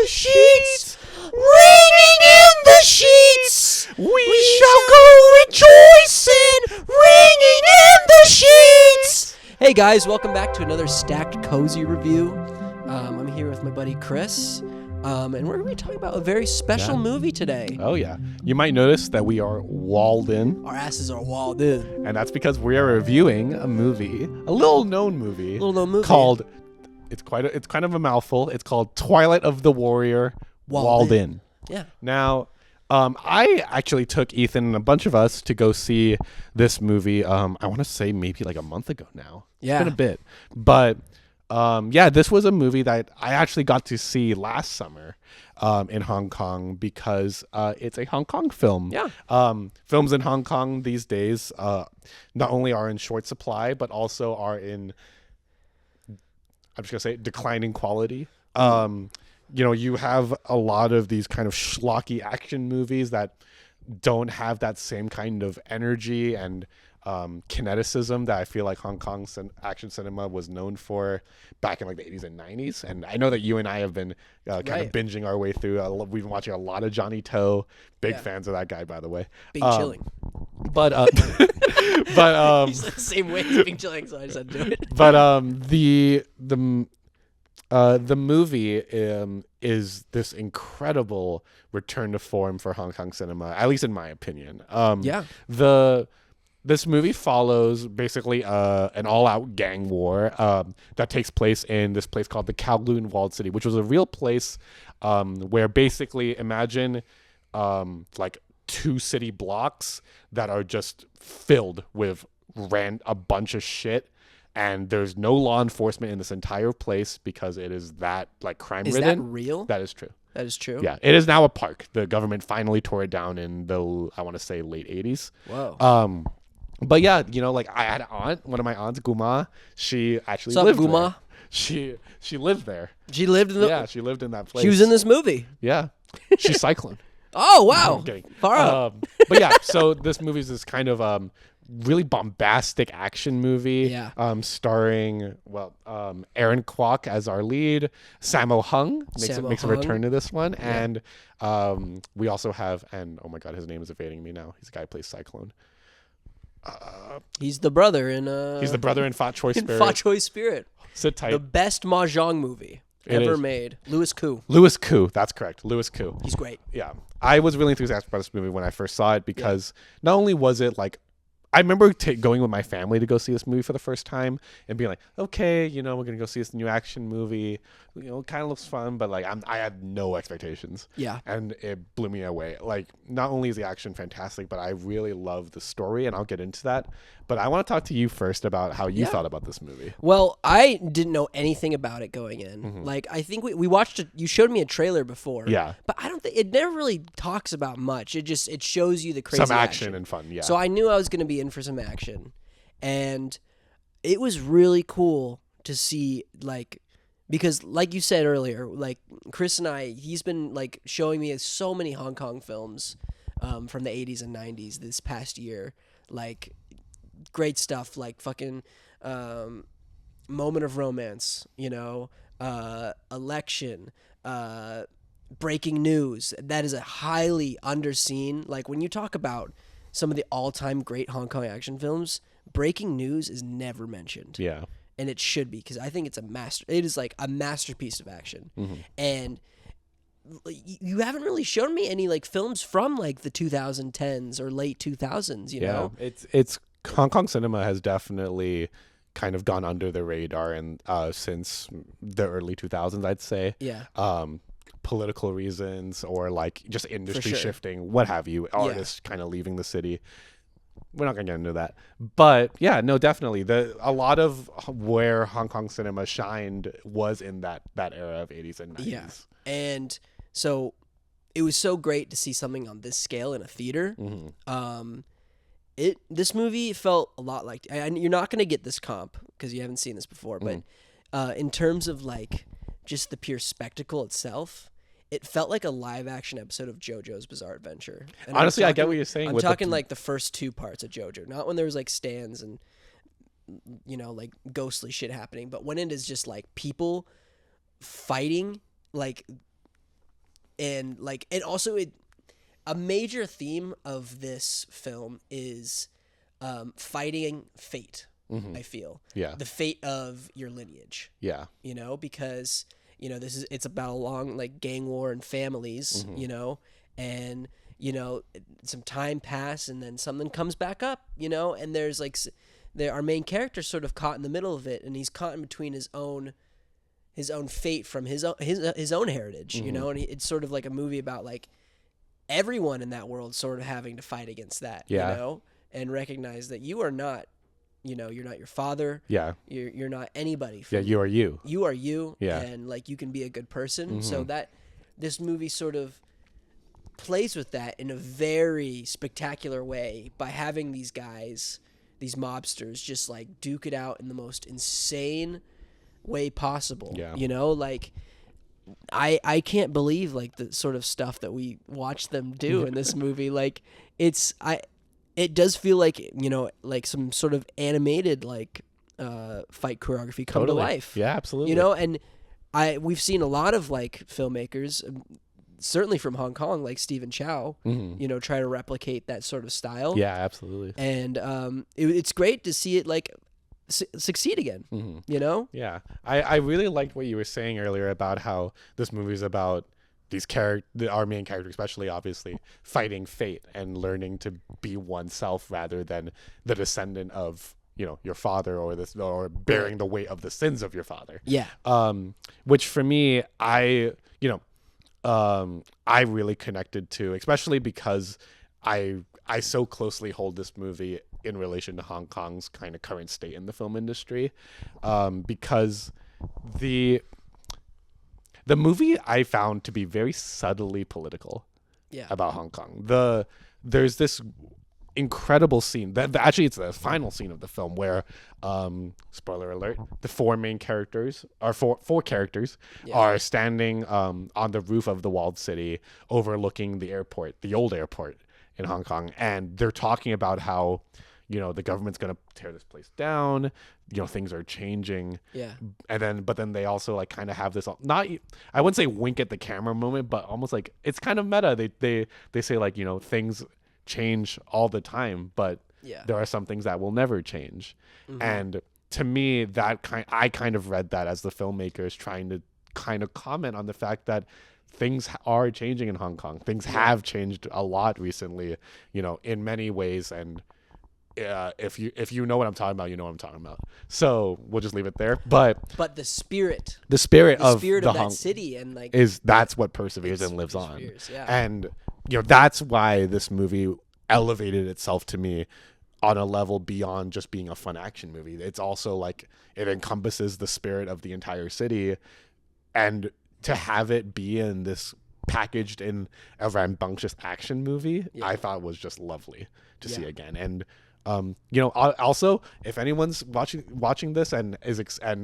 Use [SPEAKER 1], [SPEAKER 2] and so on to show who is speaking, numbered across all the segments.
[SPEAKER 1] sheets, ringing in the sheets. We shall go rejoicing, ringing in the sheets. Hey guys, welcome back to another Stacked Cozy review. I'm here with my buddy Chris, and we're going to be talking about a very special movie today.
[SPEAKER 2] Oh yeah, you might notice that we are walled in.
[SPEAKER 1] Our asses are walled in.
[SPEAKER 2] And that's because we are reviewing a movie, a little known movie called, it's kind of a mouthful. It's called Twilight of the Warrior, Walled In.
[SPEAKER 1] Yeah.
[SPEAKER 2] Now, I actually took Ethan and a bunch of us to go see this movie. I want to say maybe like a month ago now.
[SPEAKER 1] Yeah.
[SPEAKER 2] It's been a bit, but this was a movie that I actually got to see last summer in Hong Kong because it's a Hong Kong film.
[SPEAKER 1] Yeah.
[SPEAKER 2] Films in Hong Kong these days not only are in short supply, but also are in, I'm just going to say, declining quality. You have a lot of these kind of schlocky action movies that don't have that same kind of energy and kineticism that I feel like Hong Kong action cinema was known for back in like the 80s and 90s. And I know that you and I have been kind of binging our way through. We've been watching a lot of Johnny To. Big fans of that guy, by the way.
[SPEAKER 1] Big Chilling.
[SPEAKER 2] But
[SPEAKER 1] he's the same way as Big Chilling, so I just had to do it.
[SPEAKER 2] But the movie is this incredible return to form for Hong Kong cinema, at least in my opinion. This movie follows basically an all-out gang war that takes place in this place called the Kowloon Walled City, which was a real place where basically imagine like two city blocks that are just filled with a bunch of shit. And there's no law enforcement in this entire place because it is that like crime ridden.
[SPEAKER 1] Is that real?
[SPEAKER 2] That is true.
[SPEAKER 1] That is true.
[SPEAKER 2] Yeah, it is now a park. The government finally tore it down in the, I want to say, late 80s.
[SPEAKER 1] Whoa.
[SPEAKER 2] But yeah, like I had an aunt, one of my aunts, Guma. She actually
[SPEAKER 1] What's up,
[SPEAKER 2] lived
[SPEAKER 1] Guma?
[SPEAKER 2] there. She lived there.
[SPEAKER 1] She lived in the.
[SPEAKER 2] Yeah, she lived in that place.
[SPEAKER 1] She was in this movie.
[SPEAKER 2] Yeah, she's cycling.
[SPEAKER 1] Oh wow!
[SPEAKER 2] No, I'm kidding.
[SPEAKER 1] Far out.
[SPEAKER 2] But yeah, so this movie is this kind of really bombastic action movie.
[SPEAKER 1] Yeah.
[SPEAKER 2] Starring Aaron Kwok as our lead. Sammo Hung makes a return to this one, and we also have, and oh my god, his name is evading me now. He's the guy who plays Cyclone.
[SPEAKER 1] He's the brother in
[SPEAKER 2] He's the brother in Fat Choy Spirit.
[SPEAKER 1] Fat Choy Spirit.
[SPEAKER 2] Sit tight.
[SPEAKER 1] The best mahjong movie ever made. Louis Koo.
[SPEAKER 2] Louis Koo. That's correct. Louis Koo.
[SPEAKER 1] He's great.
[SPEAKER 2] Yeah. I was really enthusiastic about this movie when I first saw it because not only was it like, I remember going with my family to go see this movie for the first time and being like, okay, we're going to go see this new action movie. It kind of looks fun, but like I had no expectations.
[SPEAKER 1] Yeah.
[SPEAKER 2] And it blew me away. Like, not only is the action fantastic, but I really love the story, and I'll get into that. But I want to talk to you first about how you thought about this movie.
[SPEAKER 1] Well, I didn't know anything about it going in.
[SPEAKER 2] Mm-hmm.
[SPEAKER 1] Like, I think we watched it. You showed me a trailer before.
[SPEAKER 2] Yeah.
[SPEAKER 1] But I don't think it never really talks about much. It shows you the crazy
[SPEAKER 2] Some action and fun, yeah.
[SPEAKER 1] So I knew I was going to be in for some action. And it was really cool to see, like, because like you said earlier, like Chris and I, he's been like showing me so many Hong Kong films from the 80s and 90s this past year. Like, great stuff, like fucking Moment of Romance, Election, Breaking News. That is a highly underseen, like when you talk about some of the all-time great Hong Kong action films, Breaking News is never mentioned.
[SPEAKER 2] Yeah.
[SPEAKER 1] And it should be, because I think it is like a masterpiece of action. Mm-hmm. And you haven't really shown me any like films from like the 2010s or late 2000s, you know?
[SPEAKER 2] It's Hong Kong cinema has definitely kind of gone under the radar and since the early 2000s, I'd say.
[SPEAKER 1] Yeah.
[SPEAKER 2] Political reasons or like just industry shifting, what have you, artists kind of leaving the city. We're not going to get into that. But yeah, no, definitely. A lot of where Hong Kong cinema shined was in that era of 80s and 90s.
[SPEAKER 1] Yeah. And so it was so great to see something on this scale in a theater. Mm-hmm. This movie felt a lot like, and you're not going to get this comp because you haven't seen this before, but in terms of like just the pure spectacle itself, it felt like a live action episode of JoJo's Bizarre Adventure. And
[SPEAKER 2] honestly, I get what you're saying.
[SPEAKER 1] I'm talking like the first two parts of JoJo, not when there was like stands and like ghostly shit happening, but when it is just like people fighting like and like, and also a major theme of this film is fighting fate. I feel
[SPEAKER 2] Yeah.
[SPEAKER 1] the fate of your lineage.
[SPEAKER 2] Yeah.
[SPEAKER 1] You know, because it's about a long like gang war and families. And some time pass and then something comes back up. And there's like our main character sort of caught in the middle of it, and he's caught in between his own fate from his own heritage. And it's sort of like a movie about like everyone in that world sort of having to fight against that. And recognize that you are not. You're not your father.
[SPEAKER 2] Yeah.
[SPEAKER 1] You're not anybody.
[SPEAKER 2] You are you.
[SPEAKER 1] You are you.
[SPEAKER 2] Yeah.
[SPEAKER 1] And like you can be a good person. So that this movie sort of plays with that in a very spectacular way by having these guys, these mobsters, just like duke it out in the most insane way possible.
[SPEAKER 2] Yeah.
[SPEAKER 1] Like I can't believe like the sort of stuff that we watch them do in this movie. Like it does feel like, like some sort of animated like fight choreography come to life.
[SPEAKER 2] Yeah, absolutely.
[SPEAKER 1] And we've seen a lot of like filmmakers, certainly from Hong Kong, like Stephen Chow, try to replicate that sort of style.
[SPEAKER 2] Yeah, absolutely.
[SPEAKER 1] And it's great to see it like succeed again.
[SPEAKER 2] Yeah, I really liked what you were saying earlier about how this movie is about our main character, especially obviously fighting fate and learning to be oneself rather than the descendant of your father or bearing the weight of the sins of your father.
[SPEAKER 1] Yeah.
[SPEAKER 2] Which for me, I really connected to, especially because I so closely hold this movie in relation to Hong Kong's kind of current state in the film industry, because the movie I found to be very subtly political about Hong Kong. There's this incredible scene that actually it's the final scene of the film where, spoiler alert, the four characters are standing on the roof of the walled city overlooking the airport, the old airport in Hong Kong, and they're talking about how the government's going to tear this place down, things are changing.
[SPEAKER 1] Yeah.
[SPEAKER 2] But then they also like kind of have this, I wouldn't say wink at the camera moment, but almost like it's kind of meta. They say like, things change all the time, but there are some things that will never change. And to me, I kind of read that as the filmmakers trying to kind of comment on the fact that things are changing in Hong Kong. Things have changed a lot recently, in many ways. And if you know what I'm talking about, you know what I'm talking about. So we'll just leave it there. But
[SPEAKER 1] the spirit
[SPEAKER 2] of
[SPEAKER 1] that city and like
[SPEAKER 2] that's what perseveres and lives on.
[SPEAKER 1] Yeah.
[SPEAKER 2] And that's why this movie elevated itself to me on a level beyond just being a fun action movie. It's also like it encompasses the spirit of the entire city, and to have it be in this packaged in a rambunctious action movie, I thought was just lovely to see again. And also, if anyone's watching this and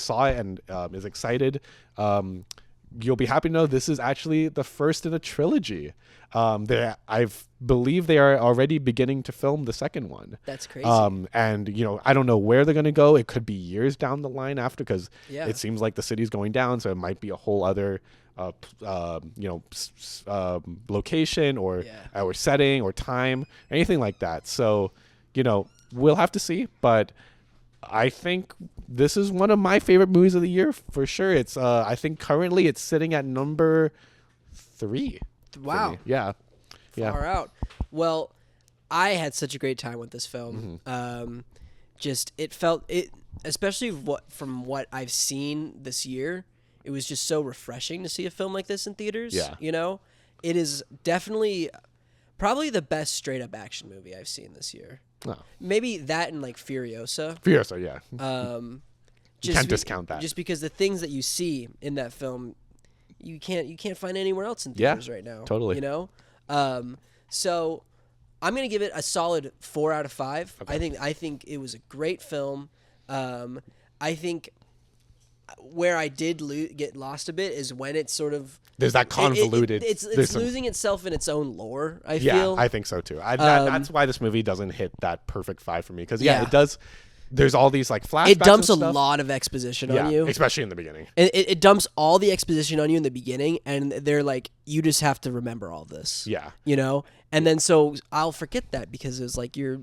[SPEAKER 2] saw it and is excited, you'll be happy to know this is actually the first in a trilogy. I believe they are already beginning to film the second one.
[SPEAKER 1] That's crazy.
[SPEAKER 2] And I don't know where they're gonna go. It could be years down the line after, because it seems like the city's going down, so it might be a whole other location or setting or time, anything like that. So we'll have to see, but I think this is one of my favorite movies of the year for sure. It's I think currently it's sitting at number 3.
[SPEAKER 1] Wow.
[SPEAKER 2] Yeah.
[SPEAKER 1] Far out. Well, I had such a great time with this film. It felt especially from what I've seen this year, it was just so refreshing to see a film like this in theaters.
[SPEAKER 2] Yeah.
[SPEAKER 1] It is definitely probably the best straight up action movie I've seen this year.
[SPEAKER 2] Oh.
[SPEAKER 1] Maybe that and like Furiosa.
[SPEAKER 2] Yeah. You can't discount that.
[SPEAKER 1] Just because the things that you see in that film, you can't find anywhere else in theaters right now.
[SPEAKER 2] Totally.
[SPEAKER 1] So I'm gonna give it a solid 4 out of 5.
[SPEAKER 2] Okay.
[SPEAKER 1] I think it was a great film. I think where I did get lost a bit is when it's sort of
[SPEAKER 2] there's that convoluted.
[SPEAKER 1] It's losing itself in its own lore. I feel.
[SPEAKER 2] Yeah, I think so too. That's why this movie doesn't hit that perfect 5 for me, because it does. there's all these like flashbacks.
[SPEAKER 1] It dumps a
[SPEAKER 2] and stuff.
[SPEAKER 1] lot of exposition
[SPEAKER 2] Yeah,
[SPEAKER 1] on you,
[SPEAKER 2] especially in the beginning.
[SPEAKER 1] it dumps all the exposition on you in the beginning, and they're like, you just have to remember all this.
[SPEAKER 2] Yeah.
[SPEAKER 1] You know? And then so I'll forget that because it's like you're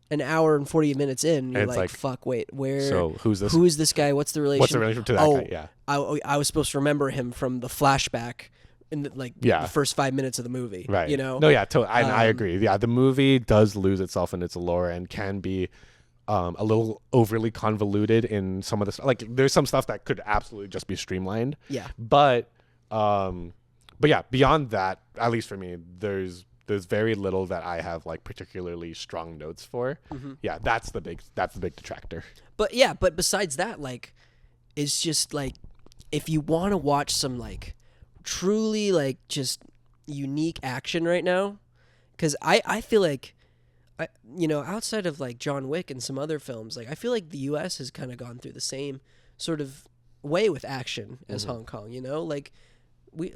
[SPEAKER 1] an hour and 40 minutes in, you're like, fuck, wait,
[SPEAKER 2] so who's this?
[SPEAKER 1] Who is this guy? What's the relation?
[SPEAKER 2] What's the relation to that guy? Yeah.
[SPEAKER 1] I was supposed to remember him from the flashback in the first 5 minutes of the movie.
[SPEAKER 2] Right.
[SPEAKER 1] You know?
[SPEAKER 2] No, yeah, I agree. Yeah, the movie does lose itself in its lore and can be a little overly convoluted in some of the stuff. Like there's some stuff that could absolutely just be streamlined.
[SPEAKER 1] Yeah.
[SPEAKER 2] But yeah, beyond that, at least for me, there's very little that I have like particularly strong notes for. Mm-hmm. Yeah, that's the big detractor.
[SPEAKER 1] But besides that, like, it's just like, if you want to watch some like truly like just unique action right now, because I feel like, outside of like John Wick and some other films, like I feel like the U.S. has kind of gone through the same sort of way with action as Hong Kong. Like we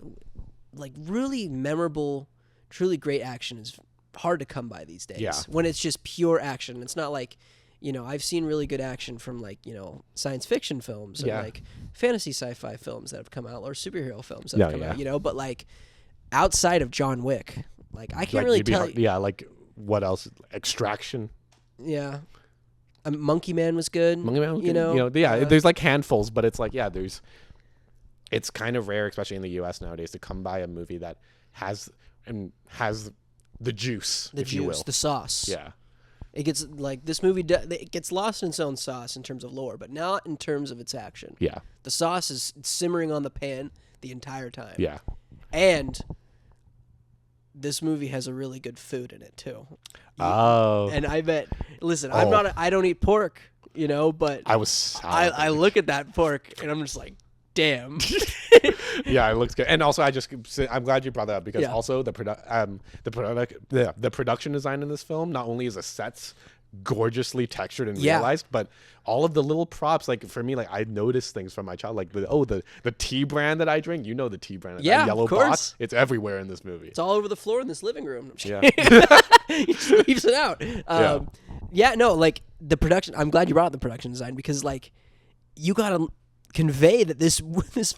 [SPEAKER 1] like really memorable, truly great action is hard to come by these days.
[SPEAKER 2] Yeah.
[SPEAKER 1] When it's just pure action, it's not like, I've seen really good action from like, science fiction films or like fantasy sci-fi films that have come out or superhero films that have come out, but like outside of John Wick, like I can't really tell.
[SPEAKER 2] Like what else? Extraction.
[SPEAKER 1] Yeah. Monkey Man was good.
[SPEAKER 2] Monkey Man was good. There's like handfuls, but it's like, it's kind of rare, especially in the U.S. nowadays, to come by a movie that has the juice, if you will.
[SPEAKER 1] The sauce.
[SPEAKER 2] Yeah.
[SPEAKER 1] It gets like this movie. It gets lost in its own sauce in terms of lore, but not in terms of its action.
[SPEAKER 2] Yeah.
[SPEAKER 1] The sauce is simmering on the pan the entire time.
[SPEAKER 2] Yeah.
[SPEAKER 1] And this movie has a really good food in it too.
[SPEAKER 2] Oh.
[SPEAKER 1] And I bet. Listen, I don't eat pork, but I look at that pork and I'm just like, damn.
[SPEAKER 2] Yeah, it looks good. And also, I'm glad you brought that up because also the production design in this film, not only is the sets gorgeously textured and realized, but all of the little props, like for me, like I noticed things from my child, like the tea brand that I drink, the tea brand, that yellow
[SPEAKER 1] of course.
[SPEAKER 2] box, it's everywhere in this movie.
[SPEAKER 1] It's all over the floor in this living room.
[SPEAKER 2] Yeah.
[SPEAKER 1] He just leaves it out. Like the production, I'm glad you brought up the production design because like you gotta convey that this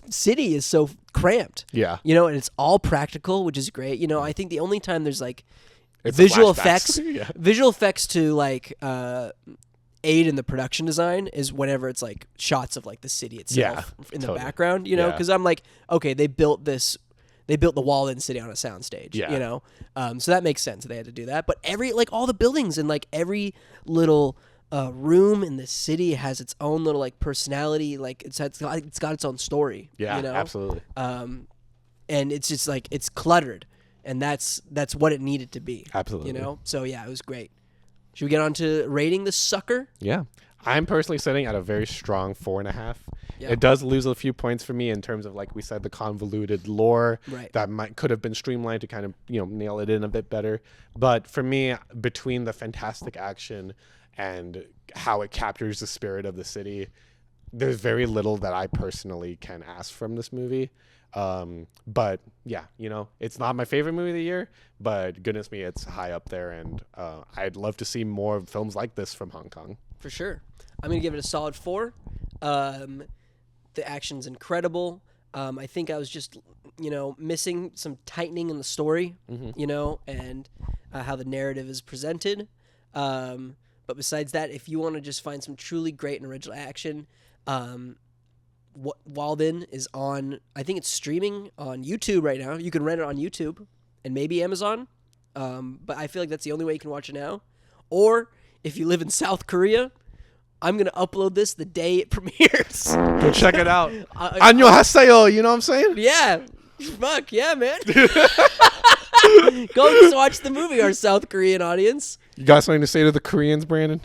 [SPEAKER 1] city is so cramped.
[SPEAKER 2] Yeah.
[SPEAKER 1] And it's all practical, which is great. I think the only time there's like
[SPEAKER 2] it's
[SPEAKER 1] visual effects to like aid in the production design is whenever it's like shots of like the city itself in the background, because I'm like, okay, they built the walled-in city on a soundstage, so that makes sense that they had to do that. But all the buildings and like every little room in the city has its own little like personality, like it's got its own story.
[SPEAKER 2] Yeah, absolutely.
[SPEAKER 1] And it's just like it's cluttered, and that's what it needed to be.
[SPEAKER 2] Absolutely.
[SPEAKER 1] So yeah, it was great. Should we get on to rating the sucker?
[SPEAKER 2] Yeah, I'm personally sitting at a very strong 4.5.
[SPEAKER 1] Yeah.
[SPEAKER 2] It does lose a few points for me in terms of, like we said, the convoluted lore that could have been streamlined to kind of nail it in a bit better. But for me, between the fantastic action and how it captures the spirit of the city, there's very little that I personally can ask from this movie. But yeah, it's not my favorite movie of the year, but goodness me, it's high up there, and I'd love to see more films like this from Hong Kong.
[SPEAKER 1] For sure. I'm going to give it a solid 4. The action's incredible. I think I was just, missing some tightening in the story, and how the narrative is presented. But besides that, if you want to just find some truly great and original action, Walden is on, I think it's streaming on YouTube right now. You can rent it on YouTube and maybe Amazon. But I feel like that's the only way you can watch it now. Or if you live in South Korea, I'm going to upload this the day it premieres.
[SPEAKER 2] Go check it out. 안녕하세요, you know what I'm saying?
[SPEAKER 1] Yeah. Fuck, yeah, man. Go just watch the movie, our South Korean audience.
[SPEAKER 2] You got something to say to the Koreans, Brandon?